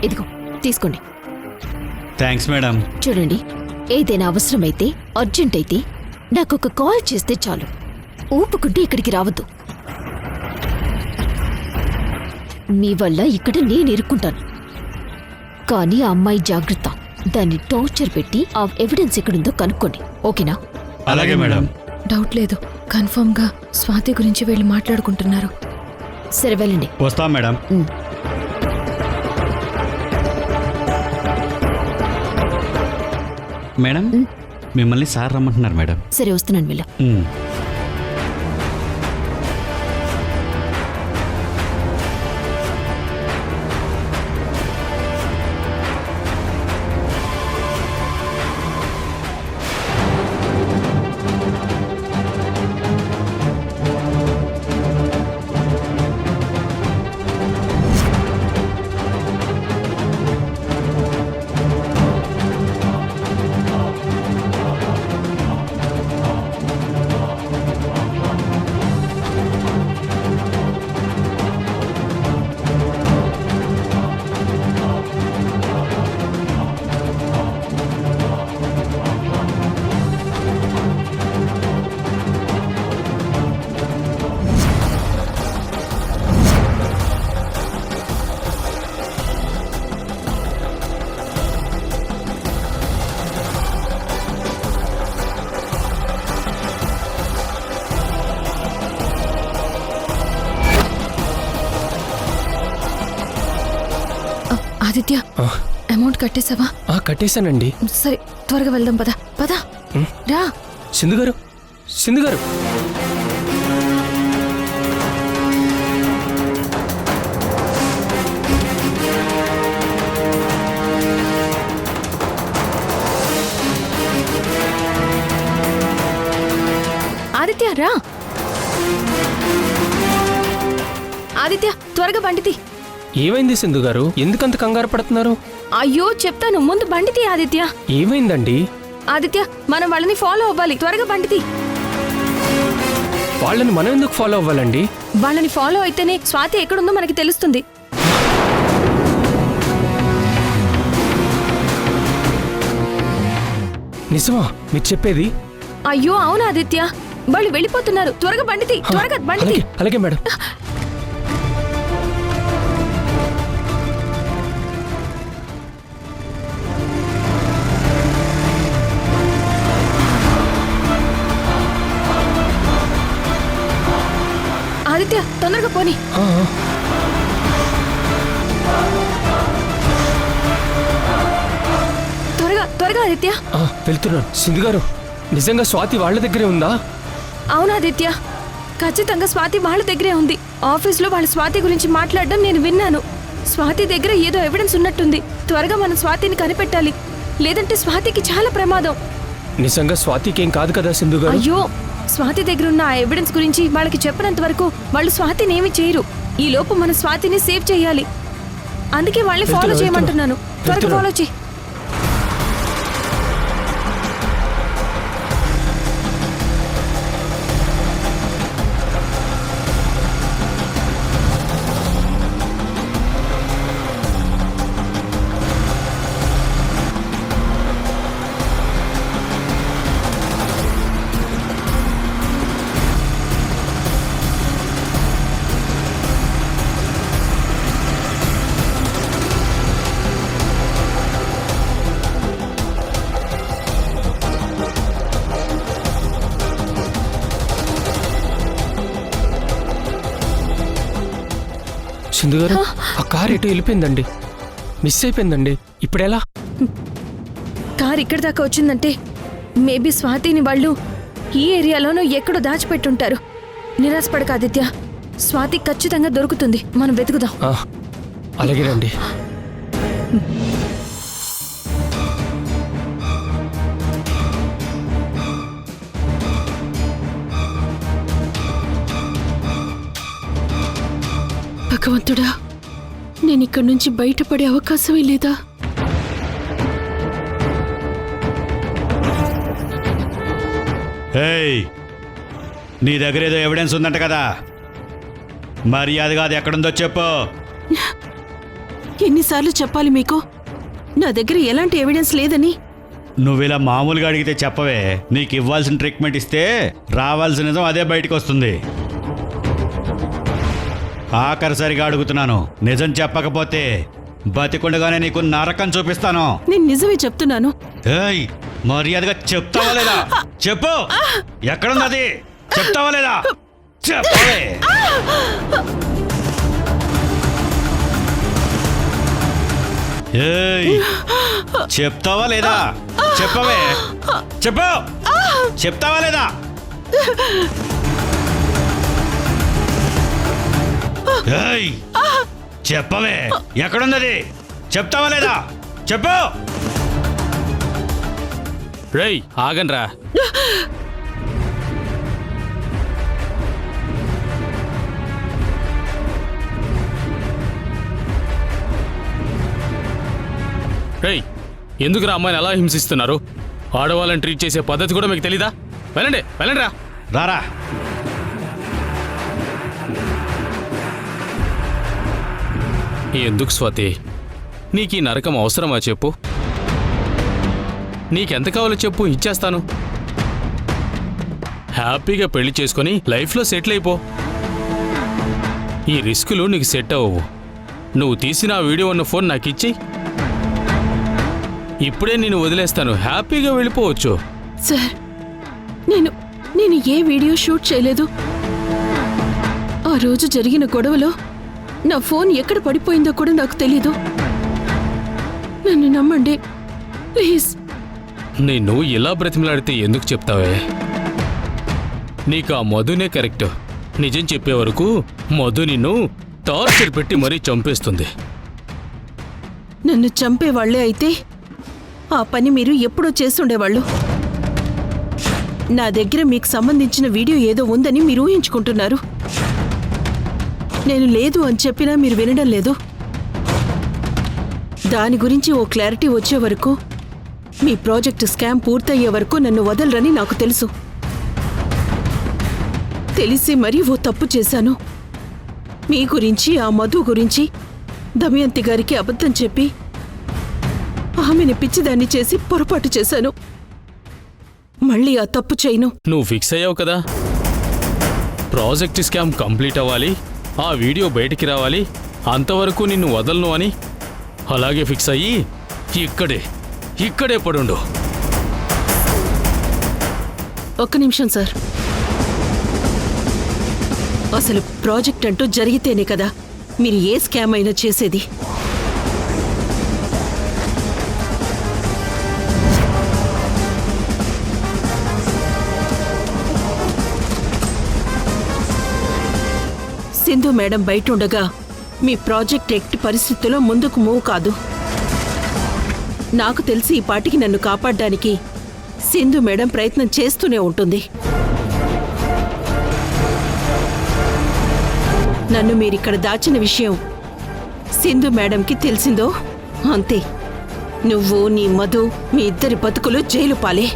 ఇదిగో తీసుకోండి. Thanks madam. చూడండి, ఏదైనా అవసరమైతే అర్జెంట్ అయితే నాకొక కాల్ చేస్తే చాలు. ఊపుకుంటూ ఇక్కడికి రావద్దు. మీ వల్ల ఇక్కడ నేను ఇరుక్కుంటాను. కానీ ఆ అమ్మాయి జాగ్రత్త. దాన్ని టార్చర్ పెట్టి ఆ ఎవిడెన్స్ ఎక్కడుందో కనుక్కోండి. ఓకేనా? అలాగే మేడం. డౌట్ లేదు, కన్ఫర్మ్ గా స్వాతి గురించి వీళ్ళు మాట్లాడుకుంటున్నారు. సరే వెళ్ళండి. వస్తాం మేడం. మేడం మిమ్మల్ని సార్ రమ్మంటున్నారు మేడం. సరే వస్తున్నాను వీళ్ళు. ఆదిత్య, అమౌంట్ కట్టేసావా? కట్టేశానండి. సరే త్వరగా వెళ్దాం. పద పద రా. సింధు గారు, సింధు గారు. ఆదిత్య రా. ఆదిత్య త్వరగా బండితి. ఏమైంది సింధు గారు? ఎందుకంత కంగారు పడుతున్నారు? అయ్యో చెప్తాను, ముందు బండితి. ఆదిత్య ఏమైందండి? ఆదిత్య, మనం వాళ్ళని ఫాలో అవ్వాలి. త్వరగా బండితి. వాళ్ళని మనం ఎందుకు ఫాలో అవ్వాలండి? వాళ్ళని ఫాలో అయితేనే స్వాతి ఎక్కడుందో మనకి తెలుస్తుంది. నిజమా మీరు చెప్పేది? అయ్యో అవును ఆదిత్య, వాళ్ళు వెళ్ళిపోతున్నారు. త్వరగా బండితి, త్వరగా బండితి. అలాగే మేడం. ఆదిత్య తొందరగా పోని. త్వరగా త్వరగా ఆదిత్య. వెళ్తున్నాను. సింధు గారు, నిజంగా స్వాతి వాళ్ళ దగ్గరే ఉందా? అవును ఆదిత్య, ఖచ్చితంగా స్వాతి వాళ్ళ దగ్గరే ఉంది. ఆఫీస్లో వాళ్ళ స్వాతి గురించి మాట్లాడడం నేను విన్నాను. స్వాతి దగ్గర ఏదో ఎవిడెన్స్ ఉన్నట్టుంది. త్వరగా మనం స్వాతిని కనిపెట్టాలి, లేదంటే స్వాతికి చాలా ప్రమాదం. నిజంగా స్వాతికి ఏం కాదు కదా సింధు గారు? అయ్యో, స్వాతి దగ్గర ఉన్న ఆ ఎవిడెన్స్ గురించి వాళ్ళకి చెప్పినంత వరకు వాళ్ళు స్వాతిని ఏమి చేయరు. ఈ లోపు మన స్వాతిని సేవ్ చేయాలి. అందుకే వాళ్ళని ఫాలో చేయమంటున్నాను. త్వరగా ఫాలో చేయి. సింధు గారు, ఆ కార్ ఎటు వెళ్ళిపోయిందండి? మిస్ అయిపోయిందండి. ఇప్పుడెలా? కార్ ఇక్కడి దాకా వచ్చిందంటే మేబీ స్వాతిని వాళ్ళు ఈ ఏరియాలోనూ ఎక్కడో దాచిపెట్టుంటారు. నిరాశపడక ఆదిత్య, స్వాతి ఖచ్చితంగా దొరుకుతుంది. మనం వెతుకుదాం. అలాగేనండి. భగవంతుడా, నేను ఇక్కడి నుంచి బయటపడే అవకాశమే లేదా? నీ దగ్గర ఏదో ఎవిడెన్స్ ఉందంట కదా, మర్యాదగా అది ఎక్కడుందో చెప్పు. ఎన్నిసార్లు చెప్పాలి మీకు నా దగ్గర ఎలాంటి ఎవిడెన్స్ లేదని? నువ్వు ఇలా మామూలుగా అడిగితే చెప్పవే. నీకు ఇవ్వాల్సిన ట్రీట్మెంట్ ఇస్తే రావాల్సిన నిజం అదే బయటకు వస్తుంది. ఆఖరిసరిగా అడుగుతున్నాను, నిజం చెప్పకపోతే బతికుండగానే నీకు నరకం చూపిస్తాను. నేను నిజమే చెప్తున్నాను. ఏయ్, మర్యాదగా చెప్తావా లేదా? చెప్పు, ఎక్కడుంది అది? చెప్తావా లేదా? చెప్పవే. ఏయ్, చెప్తావా లేదా? చెప్పవే. చెప్పు, చెప్తావా లేదా? ఏయ్, చెప్పవే, ఎక్కడుంది? చెప్తావా లేదా? చెప్పు. రేయ్ ఆగండ్రా. రేయ్, ఎందుకురా అమ్మాయిని అలా హింసిస్తున్నారు? ఆడవాళ్ళని ట్రీట్ చేసే పద్ధతి కూడా మీకు తెలీదా? వెళ్ళండి వెళ్ళండి రా. రారా. ఎందుకు స్వాతి, నీకు ఈ నరకం అవసరమా చెప్పు? నీకెంత కావాలో చెప్పు, ఇచ్చేస్తాను. హ్యాపీగా పెళ్లి చేసుకొని లైఫ్లో సెటిల్ అయిపో. ఈ రిస్కులు నీకు సెట్ అవ్వవు. నువ్వు తీసిన ఆ వీడియో ఉన్న ఫోన్ నాకు ఇచ్చి, ఇప్పుడే నేను వదిలేస్తాను. హ్యాపీగా వెళ్ళిపోవచ్చు. సార్, నేను ఏ వీడియో షూట్ చేయలేదు. ఆ రోజు జరిగిన గొడవలో నా ఫోన్ ఎక్కడ పడిపోయిందో కూడా నాకు తెలీదు. నన్ను నమ్మండి ప్లీజ్. నేను ఇలా బ్రతిమలాడితే ఎందుకు చెప్తావే? నీకు ఆ మధునే కరెక్ట్. నిజం చెప్పే వరకు మధు నిన్ను టార్చర్ పెట్టి మరీ చంపేస్తుంది. నన్ను చంపేవాళ్లే అయితే ఆ పని మీరు ఎప్పుడో చేస్తుండేవాళ్ళు. నా దగ్గర మీకు సంబంధించిన వీడియో ఏదో ఉందని మీరు ఊహించుకుంటున్నారు. నేను లేదు అని చెప్పినా మీరు వినడం లేదు. దాని గురించి ఓ క్లారిటీ వచ్చే వరకు, మీ ప్రాజెక్ట్ స్కామ్ పూర్తయ్యే వరకు నన్ను వదలరని నాకు తెలుసు. తెలిసి మరీ ఓ తప్పు చేశాను. మీ గురించి, ఆ మధు గురించి దమయంతి గారికి అబద్ధం చెప్పి ఆమెని పిచ్చిదాన్ని చేసి పొరపాటు చేశాను. మళ్ళీ ఆ తప్పు చేయను. నువ్వు ఫిక్స్ అయ్యావు కదా, ప్రాజెక్ట్ స్కామ్ కంప్లీట్ అవ్వాలి, ఆ వీడియో బయటికి రావాలి, అంతవరకు నిన్ను వదలను అని. అలాగే ఫిక్స్ అయ్యి ఇక్కడే పడుండు. ఒక్క నిమిషం సార్. అసలు ప్రాజెక్ట్ అంటూ జరిగితేనే కదా మీరు ఏ స్కామ్ అయినా చేసేది. సింధు మేడం బయట ఉండగా మీ ప్రాజెక్ట్ ఎట్టి పరిస్థితుల్లో ముందుకు మూవ్ కాదు. నాకు తెలిసి ఈ పాటికి నన్ను కాపాడడానికి సింధు మేడం ప్రయత్నం చేస్తూనే ఉంటుంది. నన్ను మీరిక్కడ దాచిన విషయం సింధు మేడంకి తెలిసిందో అంతే. నువ్వు, నీ మధు, మీ ఇద్దరి బతుకులు జైలు పాలే.